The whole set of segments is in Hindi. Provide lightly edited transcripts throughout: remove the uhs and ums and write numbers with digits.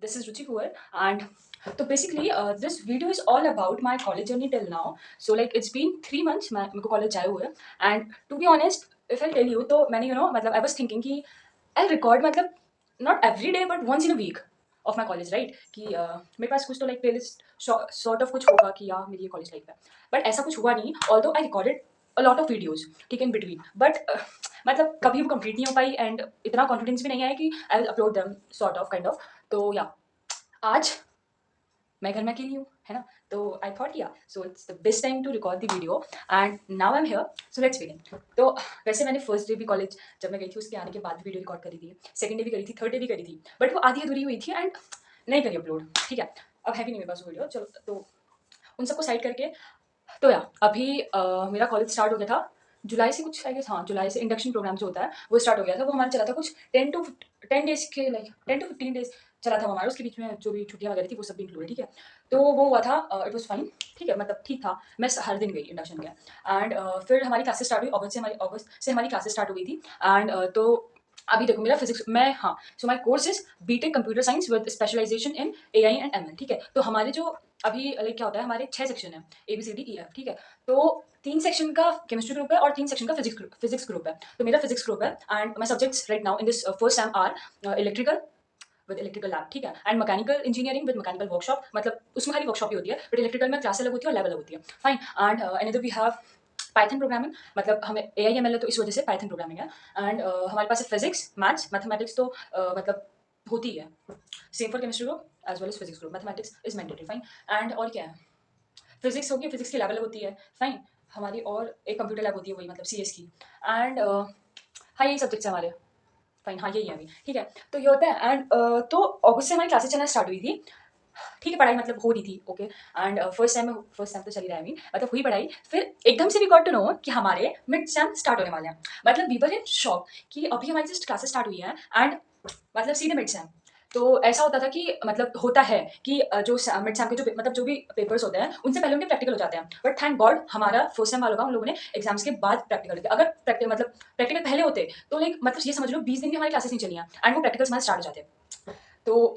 This is Ruchi Kuwar, and so basically, this video is all about my college journey till now. So like it's been 3 months मैं मेरे को college जाए हुए, and to be honest, if I tell you तो मैंने मतलब I was thinking कि I'll record मतलब not every day but once in a week of my college, right? कि मेरे पास कुछ तो like playlist sort of कुछ होगा कि यार मेरी ये college life है, but ऐसा कुछ हुआ नहीं. Although I recorded a lot of videos ठीक है in between, but मतलब कभी वो complete नहीं हो पाई and इतना confidence भी नहीं आया कि I'll upload them sort of kind of. तो या आज मैं घर में अकेली हूँ, है ना? तो I thought yeah so it's the best time to record the video and now I am here, so let's begin. तो वैसे मैंने फर्स्ट डे भी कॉलेज जब मैं गई थी उसके आने के बाद भी वीडियो रिकॉर्ड करी थी, सेकंड डे भी करी थी, थर्ड डे भी करी थी, बट वो आधी अधूरी हुई थी एंड नहीं करी अपलोड. ठीक है, अब है भी नहीं मेरे पास वो वीडियो. चलो तो उन सबको साइड करके तो या अभी मेरा कॉलेज स्टार्ट हो गया था जुलाई से, कुछ आई गेस हाँ जुलाई से इंडक्शन प्रोग्राम जो होता है वो स्टार्ट हो गया था. वो हमारा चला था कुछ 10 डेज के, लाइक 10 to 15 डेज चला था वो हमारा. उसके बीच में जो भी छुट्टियां वगैरह थी वो सब भी इंक्लूडेड. ठीक है, तो वो हुआ था, इट वॉज फाइन. ठीक है, मतलब ठीक था. मैं हर दिन गई इंडक्शन के एंड फिर हमारी क्लासेस स्टार्ट हुई. अगस्त से हमारी क्लासेस स्टार्ट हो गई थी एंड तो अभी देखो मेरा फिजिक्स मैं हाँ so my course is BTech computer science with specialization in AI and ML. ठीक है, तो हमारे जो अभी लाइक क्या होता है, हमारे 6 सेक्शन है, ABCDEF. ठीक है, तो 3 सेक्शन का केमिस्ट्री ग्रुप है और 3 सेक्शन का फिजिक्स ग्रुप है. तो मेरा फिजिक्स ग्रुप है and my subjects right now in this first sem are electrical with electrical lab. ठीक है, and mechanical engineering with mechanical workshop. मतलब उसमें खाली वर्कशॉप ही होती है, बट इलेक्ट्रिकल में क्लास अलग होती है और लैब अलग होती है. Fine. And another we have Python programming. मतलब हमें AIML है तो इस वजह से पाइथन प्रोग्रामिंग है. एंड हमारे पास है फिजिक्स, मैथ्स, मैथमेटिक्स. तो मतलब होती है same for chemistry group as well as physics group. Mathematics is mandatory. Fine. And और क्या है, फिजिक्स होगी, फिजिक्स की लैब अलग होती है. फाइन. हमारी और एक कंप्यूटर लैब होती है, वही मतलब CS की. एंड हाँ यही सब्जेक्ट्स है हमारे. फाइन, हाँ यही है अभी. ठीक है, तो ये होता है एंड तो अगस्त से हमारी क्लासेस चलना स्टार्ट हुई थी. ठीक है, पढ़ाई मतलब हो रही थी ओके. एंड फर्स्ट टाइम तो चली रहा है अभी, मतलब हुई पढ़ाई. फिर एकदम से वी गॉट टू नो कि हमारे मिड सेम स्टार्ट होने वाले हैं. मतलब वी वर इन शॉक कि अभी हमारी जस्ट क्लासेस स्टार्ट हुई है एंड मतलब सीधे मिड सेम. तो ऐसा होता था कि मतलब होता है कि जो मिड सेम के जो मतलब जो भी पेपर्स होते हैं उनसे पहले उनके प्रैक्टिकल हो जाते हैं. बट थैंक गॉड हमारा फर्स्ट सेम वालों का उन लोगों ने एग्जाम्स के बाद प्रैक्टिकल होते. अगर प्रैक्टिकल मतलब प्रैक्टिकल पहले होते तो लाइक मतलब ये समझ लो 20 दिन की हमारी क्लासेस नहीं चली हैं एंड वो प्रैक्टिकल्स हमारे स्टार्ट हो जाते. तो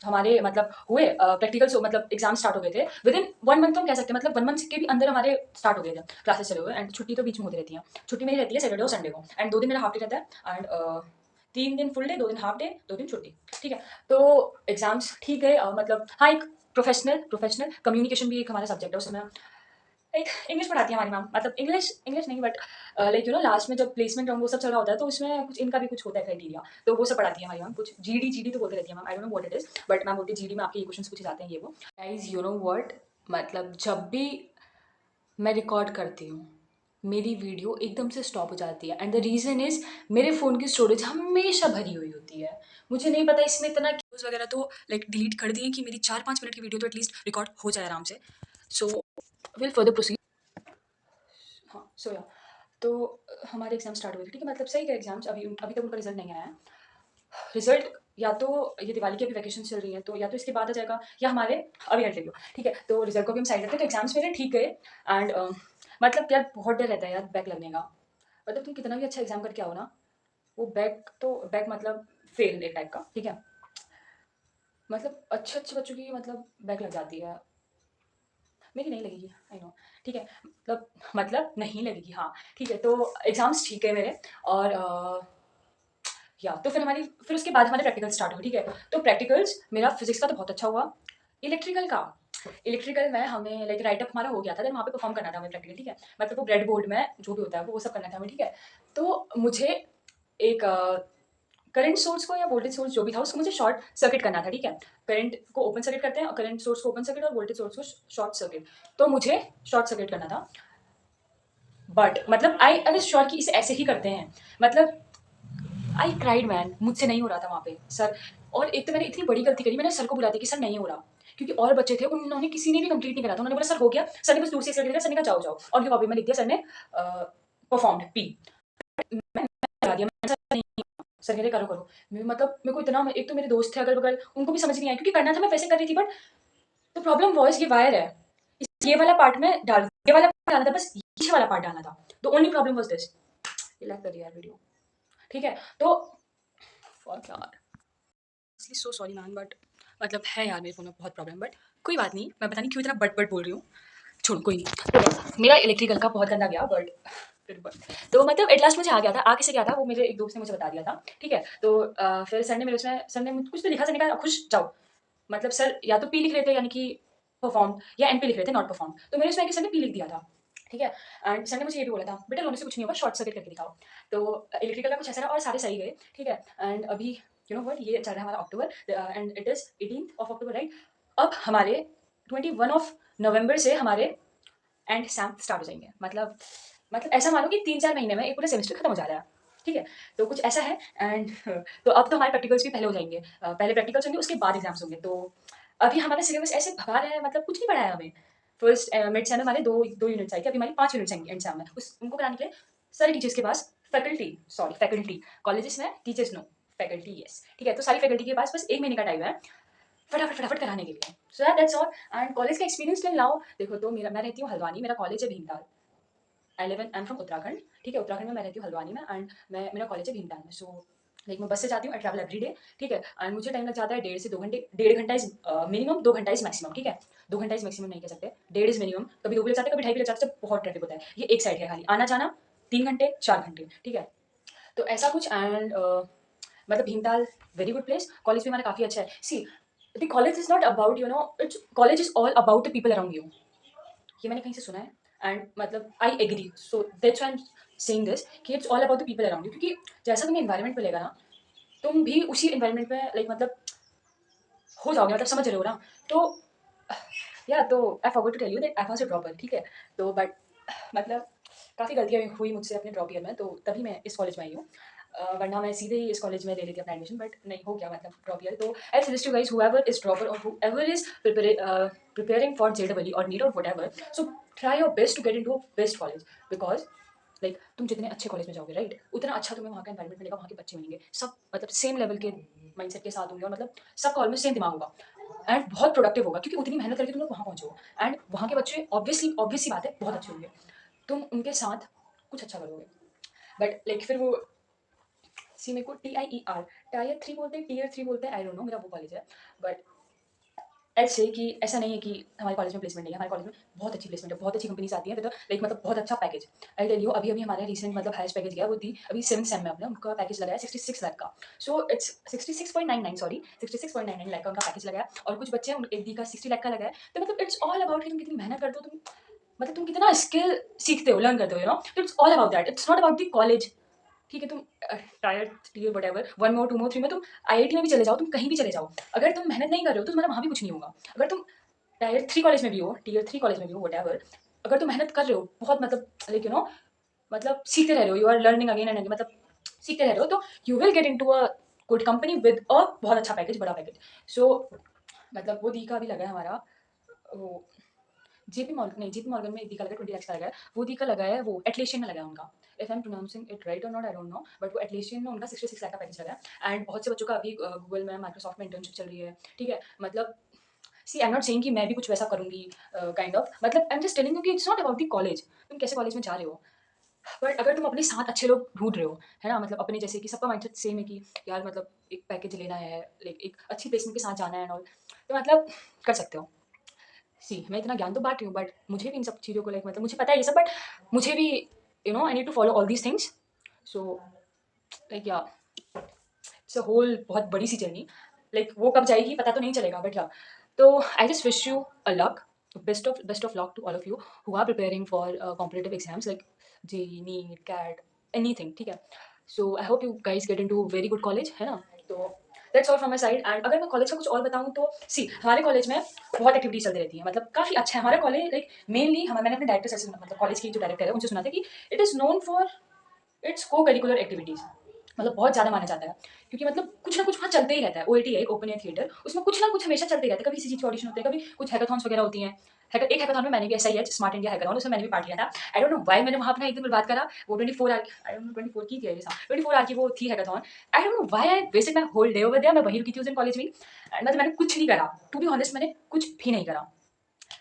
हमारे मतलब हुए प्रैक्टिकल्स, मतलब एग्जाम स्टार्ट हो गए थे विद इन 1 मंथ. तो हम कह सकते हैं मतलब 1 मंथ के भी अंदर हमारे स्टार्ट हो गए थे क्लासेस चले हुए. एंड छुट्टी तो बीच में होती रहती है. छुट्टी मेरी रहती है सैटरडे और संडे को एंड 2 दिन मेरा हाफ डे रहता है एंड 3 दिन फुल डे, 2 दिन हाफ डे, 2 दिन छुट्टी. ठीक है, तो एग्जाम्स ठीक गए. मतलब हाँ एक प्रोफेशनल कम्युनिकेशन भी एक हमारा सब्जेक्ट है. उसमें एक इंग्लिश पढ़ाती है हमारी मैम. मतलब इंग्लिश इंग्लिश नहीं बट लाइक लास्ट में जब प्लेसमेंट राउंड वो सब चल रहा होता है तो उसमें कुछ इनका भी कुछ होता है क्राइटेरिया. तो वो सब पढ़ाती है हमारी मैम. कुछ GD तो बोलते रहती है ma'am. I don't know what it is, but ma'am बोलती है GD में आपके ये क्वेश्चन पूछे जाते हैं ये वो. गाइस यू नो व्हाट, मतलब जब भी मैं रिकॉर्ड करती हूँ मेरी वीडियो एकदम से स्टॉप हो जाती है एंड द रीज़न इज़ मेरे फ़ोन की स्टोरेज हमेशा भरी हुई होती है. मुझे नहीं पता इसमें इतना वीडियोज़ वगैरह तो लाइक डिलीट कर दिए कि मेरी 4-5 मिनट की वीडियो तो एटलीस्ट रिकॉर्ड हो जाए आराम से. So will further proceed. हाँ सो या तो हमारे एग्जाम स्टार्ट हुए थे. ठीक है, मतलब सही है एग्जाम्स. अभी अभी तक उनका रिजल्ट नहीं आया है. रिजल्ट या तो ये दिवाली की अभी वैकेशन चल रही है तो या तो इसके बाद आ जाएगा या हमारे अभी इंटरव्यू. ठीक है, तो रिजल्ट को भी हम साइड रखते हैं. तो एग्जाम्स मेरे ठीक गए एंड मतलब यार बहुत डर रहता है यार बैक लगने का. मतलब तुम कितना भी अच्छा एग्जाम करके आओ ना, वो बैक तो बैक मतलब फेल एक टाइप का. ठीक है, मतलब अच्छे अच्छे बच्चों की मतलब बैक लग जाती है. मेरी नहीं लगेगी आई नो. ठीक है, मतलब नहीं लगेगी हाँ. ठीक है, तो एग्जाम्स ठीक है मेरे. और या तो फिर उसके बाद हमारे प्रैक्टिकल स्टार्ट हुए. ठीक है, तो प्रैक्टिकल्स मेरा फिजिक्स का तो बहुत अच्छा हुआ. इलेक्ट्रिकल में हमें लाइक राइटअप हमारा हो गया था. देन वहाँ पे परफॉर्म करना था हमें प्रैक्टिकल. ठीक है, मतलब वो ब्रेड बोर्ड में जो भी होता है वो सब करना था हमें. ठीक है, तो मुझे एक करंट सोर्स को या वोल्टेज सोर्स जो भी था उसको मुझे शॉर्ट सर्किट करना था. ठीक है, करंट को ओपन सर्किट करते हैं और करंट सोर्स को ओपन सर्किट और वोल्टेज सोर्स को शॉर्ट सर्किट. तो मुझे शॉर्ट सर्किट करना था. बट मतलब आई एम श्योर कि इसे ऐसे ही करते हैं. मतलब आई क्राइड मैन, मुझसे नहीं हो रहा था वहाँ पे सर. और एक तो मैंने इतनी बड़ी गलती करी, मैंने सर को बुला दिया कि सर नहीं हो रहा. क्योंकि और बच्चे थे उन्होंने किसी ने भी कंप्लीट नहीं करा था. उन्होंने बोला सर हो गया. सर ने बस दूर से दिया. सर ने कहा जाओ जाओ और ये कॉपी में लिख दिया. सर ने परफॉर्म्ड P. मैं करा दिया. मैं सर नहीं, सर कह रहे करो करो. मतलब मेरे को इतना, एक तो मेरे दोस्त थे अगल बगल उनको भी समझ नहीं आया क्योंकि करना था मैं वैसे कर रही थी. बट द प्रॉब्लम वॉज ये वायर है, ये वाला पार्ट में डाल, ये वाला पार्ट डालना था, बस पीछे वाला पार्ट डालना था. The only problem was this. ये लग कर यार वीडियो. ठीक है, तो फॉर यार सो सॉरी मैन बट मतलब है यार मेरे फ़ोन में बहुत प्रॉब्लम, बट कोई बात नहीं, मैं पता नहीं क्यों इतना बट बोल रही हूँ। छोड़ कोई नहीं। तो मेरा इलेक्ट्रिकल का बहुत गंदा गया, बट फिर बट तो मतलब एट लास्ट मुझे आ गया था। आ कैसे गया था वो मेरे एक दोस्त ने मुझे बता दिया था, ठीक है? तो फिर सर ने कुछ तो लिखा, सर ने कहा खुश जाओ। मतलब सर या तो पी लिख रहे थे यानी कि परफॉर्म, या एन पे लिख रहे थे नॉट परफॉर्म। तो मेरे उसमें सर ने पी लिख दिया था, ठीक है? एंड सर ने मुझे ये भी बोला था बेटा रोने से कुछ नहीं होगा, शॉर्ट सर्किट करके दिखाओ। तो इलेक्ट्रिकल का कुछ ऐसा रहा और सारे सही गए, ठीक है? एंड अभी यू नो व्हाट, ये चल रहा है हमारा October, and it is 18th of October, right? अब हमारे 21 ऑफ नवंबर से हमारे एंड एग्जाम स्टार्ट हो जाएंगे। मतलब ऐसा मानो कि 3-4 महीने में एक पूरा सेमेस्टर खत्म हो जा रहा है, ठीक है? तो कुछ ऐसा है। एंड तो अब तो हमारे प्रैक्टिकल्स भी पहले हो जाएंगे, पहले प्रैक्टिकल्स होंगे उसके बाद एग्जाम्स होंगे। तो अभी हमारा सिलेबस ऐसे भगा रहा है, मतलब कुछ नहीं पढ़ाया हमें। फर्स्ट मिड सेम में हमारे दो यूनिट्स आई थी, अभी हमारी 5 यूनिट्स आएंगी एंड सेम में। उस उनको कराने के लिए सारे टीचर्स के पास फैकल्टी, कॉलेजेस में टीचर्स नो, फैकल्टी यस, ठीक है? तो सारी फैकल्टी के पास बस 1 महीने का टाइम है फटाफट फटाफट कराने के लिए। सो दैट्स ऑल। एंड कॉलेज का एक्सपीरियंस टिल नाउ देखो, तो मेरा मैं रहती हूँ हल्द्वानी, मेरा कॉलेज है Bhimtal. I am from Uttarakhand, ठीक है? उत्तराखंड में मैं रहती हूँ हल्द्वानी में, एंड मैं मेरा कॉलेज है भीमताल में। सो लाइक मैं बस से जाती हूँ, आई ट्रैवल एवरी डे, ठीक है? एंड मुझे टाइम लग जाता है 1.5 से 2 घंटे। 1.5 घंटा इज मिनिमम, 2 घंटा इज मैक्सिमम, ठीक है? 2 घंटा इज मैक्सिमम नहीं कह सकते, 1.5 इज मिनिमम। कभी 2 भी लग जाते हैं, कभी 2.5 भी लग जाते हैं, जब बहुत ट्रैफिक होता है। ये एक साइड है खाली, आना जाना 3 घंटे 4 घंटे, ठीक है? तो ऐसा कुछ। एंड मतलब Bhimtal very good place, college भी हमारा काफ़ी अच्छा है। See the college is not about its college is all about the people around you. ये मैंने कहीं से सुना है, एंड मतलब I agree. So that's why I am saying this कि it's all about the people around you, क्योंकि जैसा तुम्हें एनवायरनमेंट मिलेगा ना, तुम भी उसी एनवायरनमेंट में लाइक मतलब हो जाओगे, मतलब समझ रहे हो ना? तो या तो I forgot to tell you that I was a dropper, ठीक है? तो बट मतलब काफ़ी गलतियाँ हुई मुझसे अपने ड्रॉप ईयर में, तो तभी मैं इस कॉलेज में आई हूँ। वरना मैं सीधे ही इस कॉलेज में ले लेती अपना एडमिशन, बट नहीं हो गया मतलब ड्रॉप ईयर। तो I suggest you guys, whoever is dropper और हूएवर इज प्रिपेयरिंग फॉर जेडबल और नीट और whatever, so try your best to get into best college. Because like तुम जितने अच्छे कॉलेज में जाओगे, राइट, उतना अच्छा तुम्हें वहाँ का एनवायरनमेंट मिलेगा, वहाँ के बच्चे मिलेंगे, सब मतलब सेम लेवल के माइंडसेट के साथ होंगे, और मतलब सबका ऑलमोस्ट सेम दिमाग होगा, एंड बहुत प्रोडक्टिव होगा, क्योंकि उतनी मेहनत करके तुम लोग वहाँ पहुँचे हो। एंड वहाँ के बच्चे ऑब्वियसली बात है बहुत अच्छे होंगे, तुम उनके साथ कुछ अच्छा करोगे। बट लाइक फिर वो सी मेरे को TIER टायर 3 बोलते हैं, टीयर 3 बोलते हैं, आई डोंट नो, मेरा वो कॉलेज है। बट ऐसे कि ऐसा नहीं है कि हमारे कॉलेज में प्लेसमेंट नहीं है, हमारे कॉलेज में बहुत अच्छी प्लेसमेंट है, बहुत अच्छी कंपनीज आती हैं, तो लाइक मतलब बहुत अच्छा पैकेज। आई टेल यू, अभी अभी हमारे रिसेंट मतलब हाईएस्ट पैकेज गया वो थी अभी 7th सेम में, अपने उनका पैकेज लगाया 66 लाख का। सो इट्स 66.99, सॉरी 66.99 लाख का उनका पैकेज लगाया, और कुछ बच्चे हैं एक दी का 60 लाख का लगाया। तो मतलब इट्स ऑल अबाउट कि तुम कितनी मेहनत करते हो, तुम मतलब तुम कितना स्किल सीखते हो, लर्न करते हो, it's all about that, it's not about the college. ठीक है? तुम टायर टीयर वट 1 मोर 2 मोर 3 में तुम IIT में भी चले जाओ, तुम कहीं भी चले जाओ, अगर तुम मेहनत नहीं कर रहे हो तो तुम्हारा वहाँ भी कुछ नहीं होगा। अगर तुम टायर 3 कॉलेज में भी हो, टीयर 3 कॉलेज में भी हो, वट अगर तुम मेहनत कर रहे हो बहुत, मतलब लाइक मतलब सीखते रह रहे हो, you are learning again and again, मतलब सीखते रह रहे हो, तो you will get into a good company with a बहुत अच्छा पैकेज, बड़ा पैकेज। सो मतलब वो दी का भी लगा है हमारा, वो जेपी मॉर्गन नहीं, जेपी मॉर्गन में एक दी का लगा 20 लाख का लगा है, वो दी का लगा है, वो एटलेशियन में लगा है उनका। If I am pronouncing it right और not I don't know, but वो एटलेशियन में उनका 66 लाख का पैकेज लगा है। एंड बहुत से बच्चों का अभी गूगल में माइक्रोसॉफ्ट में इंटर्नशिप चल रही है, ठीक है? मतलब see I am not saying कि मैं भी कुछ वैसा करूंगी, काइंड ऑफ, मतलब I am just telling you कि it's not about the college, तुम कैसे कॉलेज में जा रहे हो। बट अगर तुम अपने साथ अच्छे लोग ढूंढ रहे हो, है ना, मतलब अपने जैसे कि सबका माइंडसेट सेम है कि यार मतलब एक पैकेज लेना है, लाइक एक अच्छी प्लेसमेंट के साथ जाना है एंड ऑल, तो मतलब कर सकते हो। सी मैं इतना ज्ञान तो बांट रही हूँ, बट मुझे भी इन सब चीज़ों को लाइक मतलब मुझे पता है ये सब, बट मुझे भी I need to follow all these things. So like yeah it's a whole बहुत बड़ी सी जर्नी, लाइक वो कब जाएगी पता तो नहीं चलेगा, बट या तो I just wish you a luck, best of luck to all of you who are preparing for competitive exams like JEE NEET CAT anything, ठीक है? So I hope you guys get into very good college, है ना? तो that's all from my side. And अगर मैं कॉलेज का कुछ और बताऊँ तो सी हमारे कॉलेज में बहुत एक्टिविटीज चलती रहती है, मतलब काफ़ी अच्छा है हमारा कॉलेज। लाइक मेनली हम मैंने अपने डायरेक्टर सर से मतलब कॉलेज की जो डायरेक्टर है उनसे सुना था कि it is known for its को करिकुलर एक्टिविटीज़, मतलब बहुत ज़्यादा माना जाता है, क्योंकि मतलब कुछ ना कुछ वहाँ चलते ही रहता है। OAT है, ओपन एयर थिएटर, उसमें कुछ ना कुछ हमेशा चलते ही रहता है, कभी किसी चीज़ के ऑडिशन होते हैं, कभी कुछ हैकाथॉन्स वगैरह होती हैं। एक हैकाथॉन में मैंने भी ऐसा ही है, स्मार्ट इंडिया हैकाथॉन, उसमें मैंने भी पार्ट लिया था। आई डोंट नो व्हाई मैंने वहाँ अपना एक दिन बर्बाद करा। वो 24 आवर, आई डोंट नो 24 की थी आई गेस, हाँ 24 आवर की वो थी hackathon. I don't know why I wasted my whole day over there. मैं वहीं रुकी थी उस दिन कॉलेज में, एंड मतलब मैंने कुछ नहीं करा, टू बी ऑनेस्ट मैंने कुछ भी नहीं करा।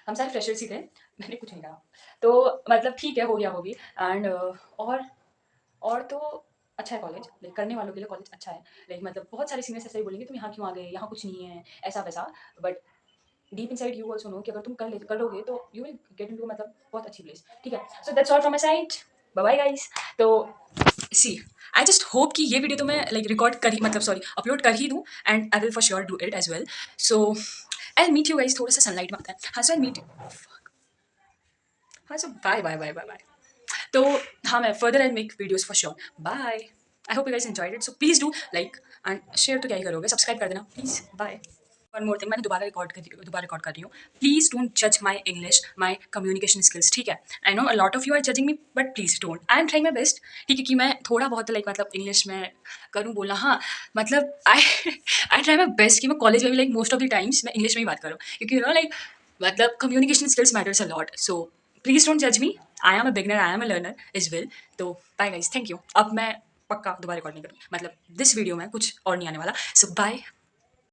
हम सारे फ्रेशर्स ही थे, मैंने कुछ नहीं करा। तो मतलब ठीक है, हो गया वो भी। एंड और तो अच्छा है कॉलेज, लाइक करने वालों के लिए कॉलेज अच्छा है। लाइक मतलब बहुत सारे सीनियर्स ऐसे ही बोलेंगे तुम यहाँ क्यों आ गए, यहाँ कुछ नहीं है, ऐसा-वैसा। But deep inside you also know कि अगर तुम कर लोगे तो यू विल गेट इनटू मतलब बहुत अच्छी प्लेस, ठीक है? So that's all from my side. Bye bye guys. तो सी आई जस्ट होप कि ये वीडियो तो मैं लाइक रिकॉर्ड कर ही मतलब सॉरी अपलोड कर ही दूँ, and I will for sure do it as well. So I will meet you guys, थोड़ा-सा सनलाइट में आता है। हाँ, सो आई मीट यू। हाँ, so bye, bye, bye, bye, bye. तो हाँ, मैं further I make videos for sure. Bye. I hope you guys enjoyed it. So please do like and share तो क्या ही करोगे, सब्सक्राइब कर देना please. Bye. One more thing, मैंने दोबारा रिकॉर्ड कर रही हूँ। प्लीज़ डोंट जज my English, my communication skills, ठीक है? I know a lot of you are judging me, but please don't. I am trying my best, ठीक है, कि मैं थोड़ा बहुत लाइक मतलब इंग्लिश में करूँ बोलना। हाँ, मतलब आई आई ट्राई माई बेस्ट कि मैं कॉलेज में भी like most of the times मैं इंग्लिश में ही बात करूँ, क्योंकि यू नो लाइक मतलब communication skills matters a lot. So please don't जज me. I am a beginner, I am a learner is well. तो बाय गाइज़, थैंक यू। अब मैं पक्का दोबारा रिकॉर्ड नहीं करूँगी, मतलब दिस वीडियो में कुछ और नहीं आने वाला। सो बाय।